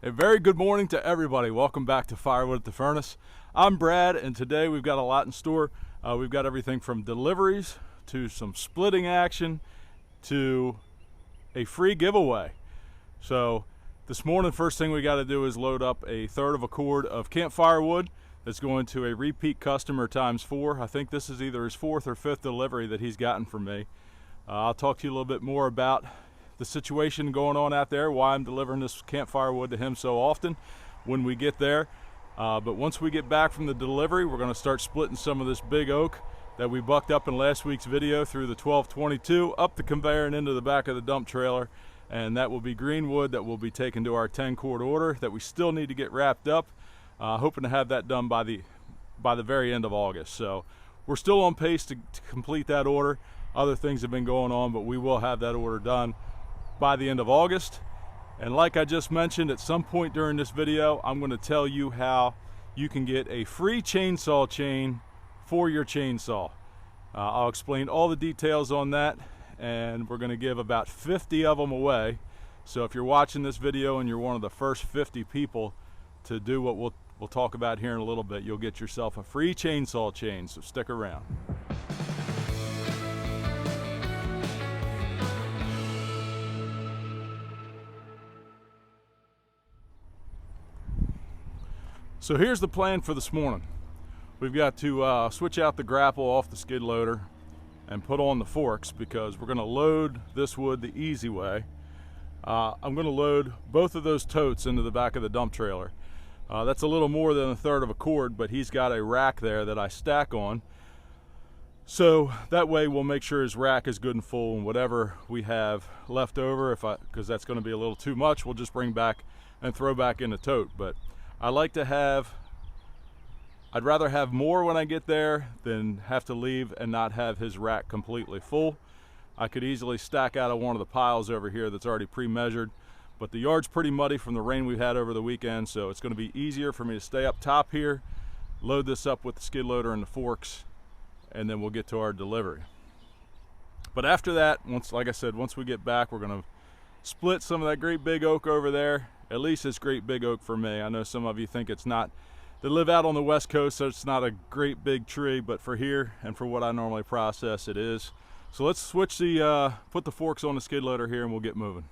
A very good morning to everybody. Welcome back to Firewood at the Furnace. I'm Brad, and today we've got a lot in store. We've got everything from deliveries to some splitting action to a free giveaway. So this morning, first thing we got to do is load up a third of a cord of camp firewood that's going to a repeat customer ×4. I think this is either his 4th or 5th delivery that he's gotten from me. I'll talk to you a little bit more about the situation going on out there, why I'm delivering this camp firewood to him so often when we get there. But once we get back from the delivery, we're going to start splitting some of this big oak that we bucked up in last week's video through the 1222 up the conveyor and into the back of the dump trailer. And that will be green wood that will be taken to our 10 cord order that we still need to get wrapped up. Hoping to have that done by the very end of August. So we're still on pace to complete that order. Other things have been going on, but we will have that order done by the end of August. And like I just mentioned, at some point during this video, I'm going to tell you how you can get a free chainsaw chain for your chainsaw. I'll explain all the details on that, and we're going to give about 50 of them away. So if you're watching this video and you're one of the first 50 people to do what we'll talk about here in a little bit, you'll get yourself a free chainsaw chain, so stick around. So here's the plan for this morning. We've got to switch out the grapple off the skid loader and put on the forks because we're going to load this wood the easy way. I'm going to load both of those totes into the back of the dump trailer. That's a little more than a third of a cord, but he's got a rack there that I stack on. So that way we'll make sure his rack is good and full, and whatever we have left over, because that's going to be a little too much, we'll just bring back and throw back in the tote. But I'd rather have more when I get there than have to leave and not have his rack completely full. I could easily stack out of one of the piles over here that's already pre-measured, but the yard's pretty muddy from the rain we've had over the weekend, so it's going to be easier for me to stay up top here, load this up with the skid loader and the forks, and then we'll get to our delivery. But after that, like I said, once we get back, we're going to split some of that great big oak over there. At least it's great big oak for me. I know some of you think it's not. They live out on the West Coast, so it's not a great big tree, but for here and for what I normally process, it is. So let's switch put the forks on the skid loader here and we'll get moving.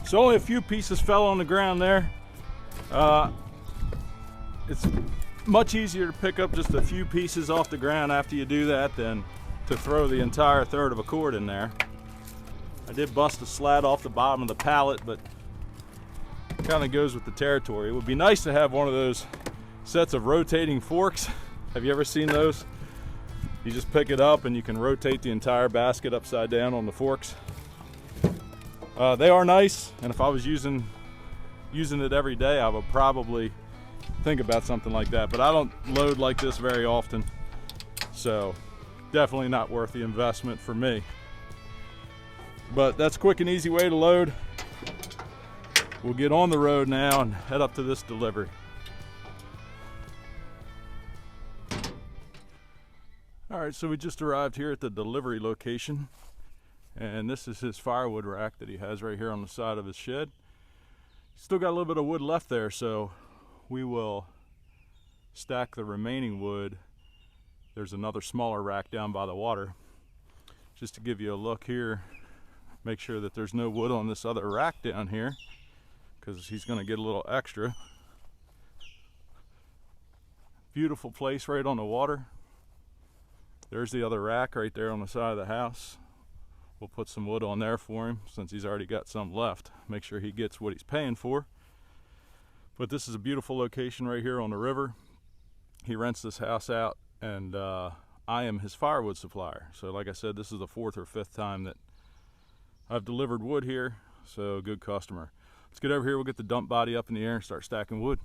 So only a few pieces fell on the ground there. It's much easier to pick up just a few pieces off the ground after you do that than to throw the entire third of a cord in there. I did bust a slat off the bottom of the pallet, but it kind of goes with the territory. It would be nice to have one of those sets of rotating forks. Have you ever seen those? You just pick it up and you can rotate the entire basket upside down on the forks. They are nice, and if I was using it every day, I would probably think about something like that. But I don't load like this very often, so definitely not worth the investment for me. But that's a quick and easy way to load. We'll get on the road now and head up to this delivery. All right, so we just arrived here at the delivery location. And this is his firewood rack that he has right here on the side of his shed. Still got a little bit of wood left there, so we will stack the remaining wood. There's another smaller rack down by the water. Just to give you a look here, make sure that there's no wood on this other rack down here, because he's going to get a little extra. Beautiful place right on the water. There's the other rack right there on the side of the house. We'll put some wood on there for him since he's already got some left. Make sure he gets what he's paying for. But this is a beautiful location right here on the river. He rents this house out, and I am his firewood supplier. So like I said, this is the 4th or 5th time that I've delivered wood here, so good customer. Let's get over here, we'll get the dump body up in the air and start stacking wood.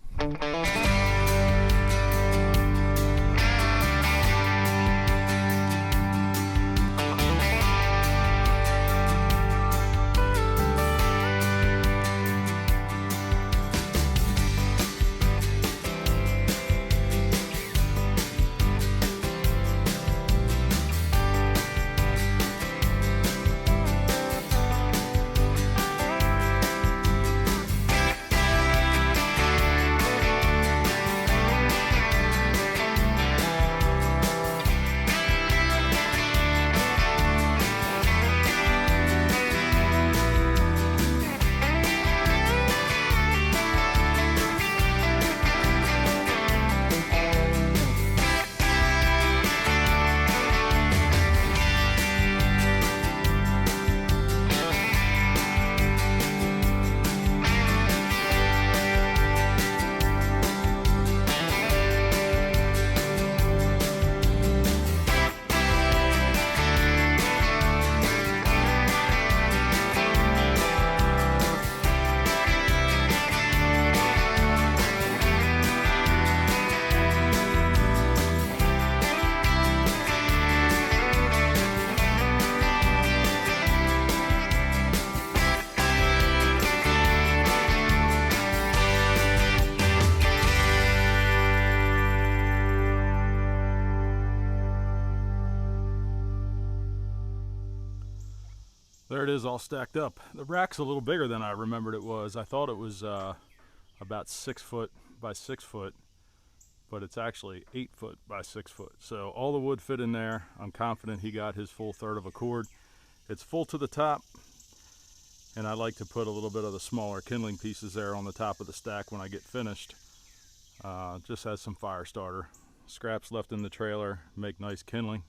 There it is, all stacked up. The rack's a little bigger than I remembered it was. I thought it was about 6 foot by 6 foot, but it's actually 8 foot by 6 foot. So all the wood fit in there. I'm confident he got his full 1/3 of a cord. It's full to the top, and I like to put a little bit of the smaller kindling pieces there on the top of the stack when I get finished. Just as some fire starter. Scraps left in the trailer make nice kindling.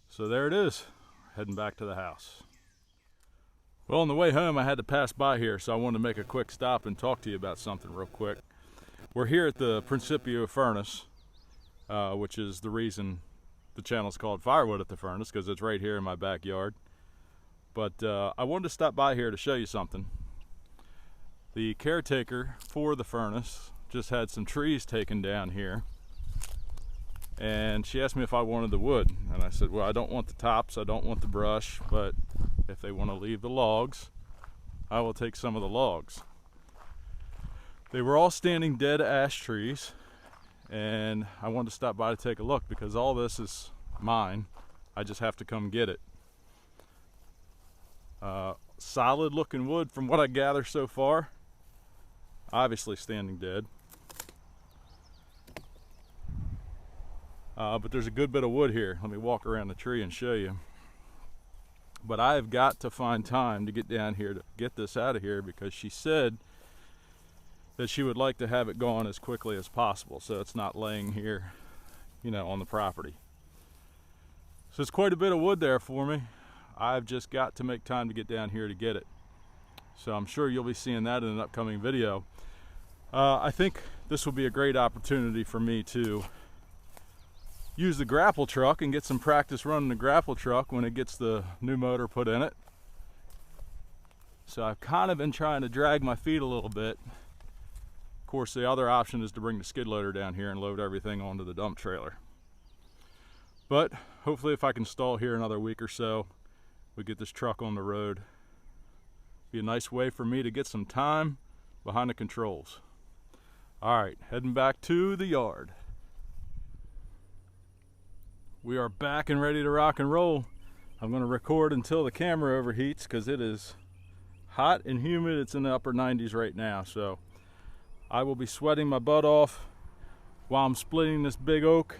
So there it is, heading back to the house. Well, on the way home I had to pass by here, so I wanted to make a quick stop and talk to you about something real quick. We're here at the Principio furnace, which is the reason the channel's called Firewood at the Furnace, because it's right here in my backyard. But I wanted to stop by here to show you something. The caretaker for the furnace just had some trees taken down here, and she asked me if I wanted the wood, and I said, well, I don't want the tops, I don't want the brush, but if they want to leave the logs, I will take some of the logs. They were all standing dead ash trees, and I wanted to stop by to take a look because all this is mine. I just have to come get it. Solid looking wood from what I gather so far. Obviously standing dead. But there's a good bit of wood here. Let me walk around the tree and show you. But I have got to find time to get down here to get this out of here because she said that she would like to have it gone as quickly as possible so it's not laying here, you know, on the property. So it's quite a bit of wood there for me. I've just got to make time to get down here to get it. So I'm sure you'll be seeing that in an upcoming video. I think this will be a great opportunity for me to use the grapple truck and get some practice running the grapple truck when it gets the new motor put in it. So I've kind of been trying to drag my feet a little bit. Of course, the other option is to bring the skid loader down here and load everything onto the dump trailer. But hopefully if I can stall here another week or so, we get this truck on the road. Be a nice way for me to get some time behind the controls. All right, heading back to the yard. We are back and ready to rock and roll. I'm going to record until the camera overheats because it is hot and humid. It's in the upper 90s right now, so I will be sweating my butt off while I'm splitting this big oak,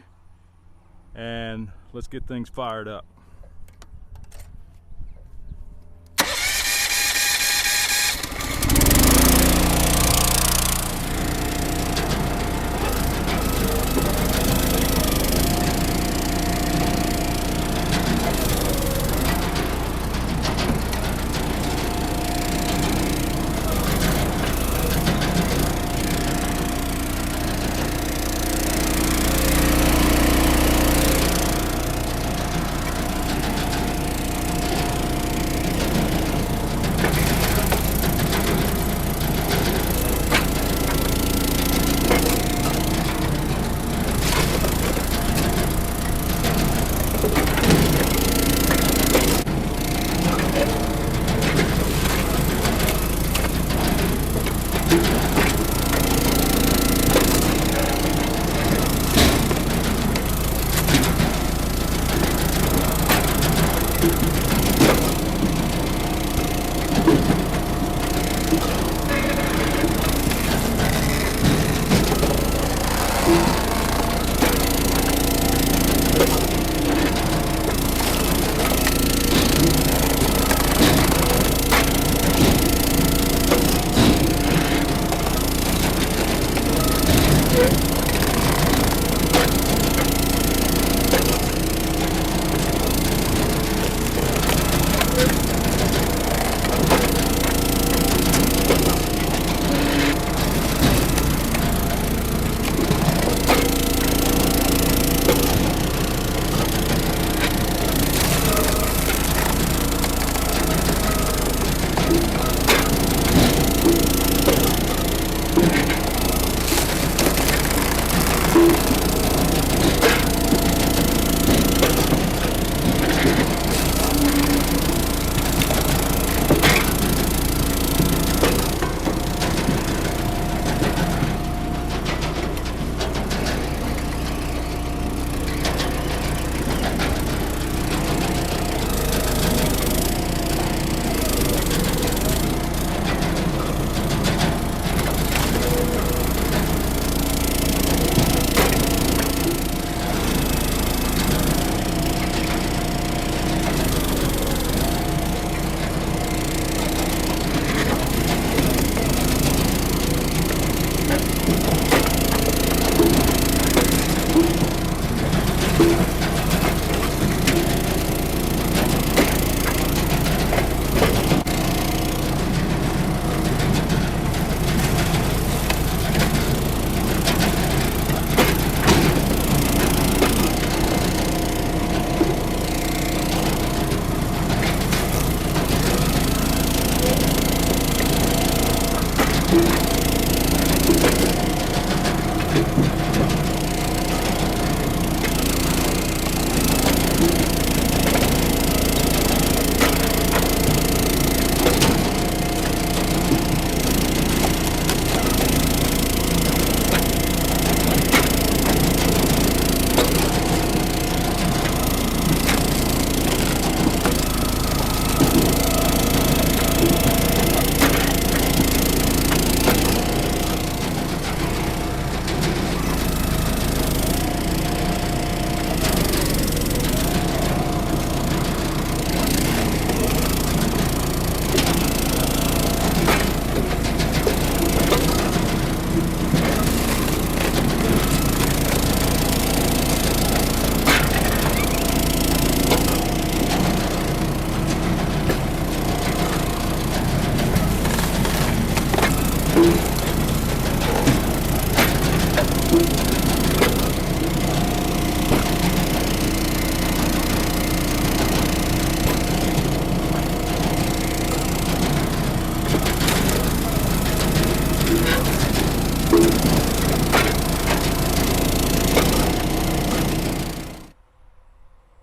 and let's get things fired up.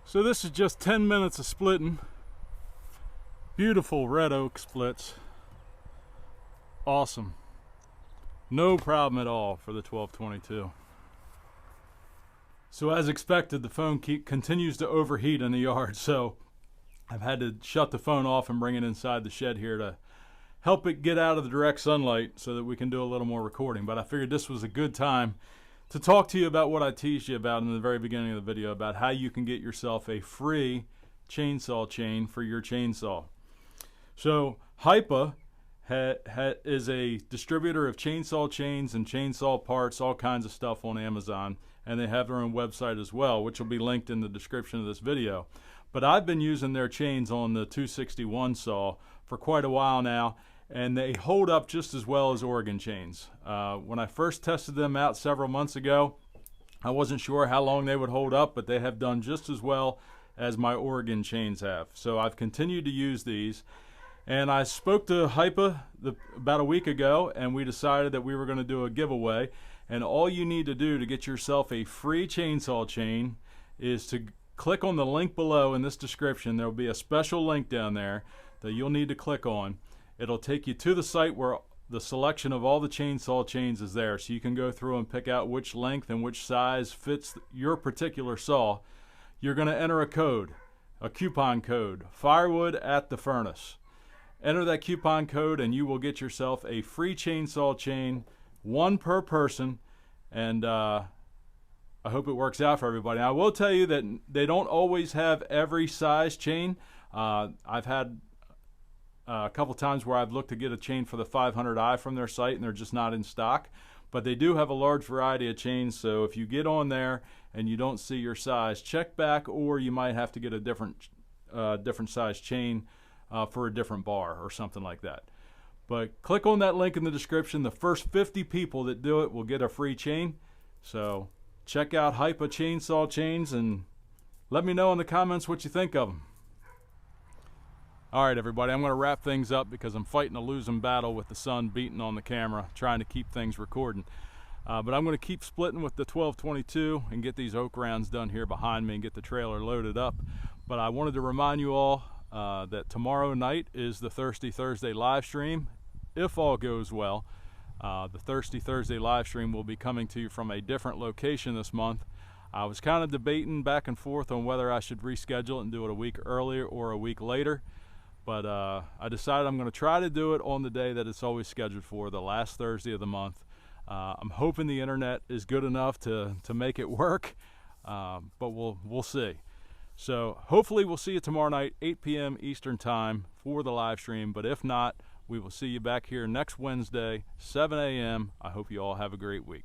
So this is just 10 minutes of splitting. Beautiful red oak splits. Awesome. No problem at all for the 1222. So as expected, the phone continues to overheat in the yard, so I've had to shut the phone off and bring it inside the shed here to help it get out of the direct sunlight so that we can do a little more recording. But I figured this was a good time to talk to you about what I teased you about in the very beginning of the video, about how you can get yourself a free chainsaw chain for your chainsaw. So Hypa is a distributor of chainsaw chains and chainsaw parts, all kinds of stuff on Amazon, and they have their own website as well, which will be linked in the description of this video. But I've been using their chains on the 261 saw for quite a while now, and they hold up just as well as Oregon chains. When I first tested them out several months ago, I wasn't sure how long they would hold up, but they have done just as well as my Oregon chains have. So I've continued to use these, and I spoke to Hypa about a week ago, and we decided that we were going to do a giveaway. And all you need to do to get yourself a free chainsaw chain is to click on the link below in this description. There will be a special link down there that you'll need to click on. It'll take you to the site where the selection of all the chainsaw chains is there, so you can go through and pick out which length and which size fits your particular saw. You're going to enter a code, a coupon code, Firewood at the Furnace. Enter that coupon code and you will get yourself a free chainsaw chain, one per person, and I hope it works out for everybody. Now, I will tell you that they don't always have every size chain. I've had a couple times where I've looked to get a chain for the 500i from their site and they're just not in stock, but they do have a large variety of chains. So if you get on there and you don't see your size, check back, or you might have to get a different size chain for a different bar or something like that. But click on that link in the description. The first 50 people that do it will get a free chain. So check out Hypa chainsaw chains and let me know in the comments what you think of them. All right, everybody, I'm going to wrap things up because I'm fighting a losing battle with the sun beating on the camera, trying to keep things recording. But I'm going to keep splitting with the 1222 and get these oak rounds done here behind me and get the trailer loaded up. But I wanted to remind you all that tomorrow night is the Thirsty Thursday live stream. If all goes well, the Thirsty Thursday live stream will be coming to you from a different location this month. I was kind of debating back and forth on whether I should reschedule it and do it a week earlier or a week later. But I decided I'm going to try to do it on the day that it's always scheduled for, the last Thursday of the month. I'm hoping the internet is good enough to make it work, but we'll see. So hopefully we'll see you tomorrow night, 8 p.m. Eastern Time for the live stream. But if not, we will see you back here next Wednesday, 7 a.m. I hope you all have a great week.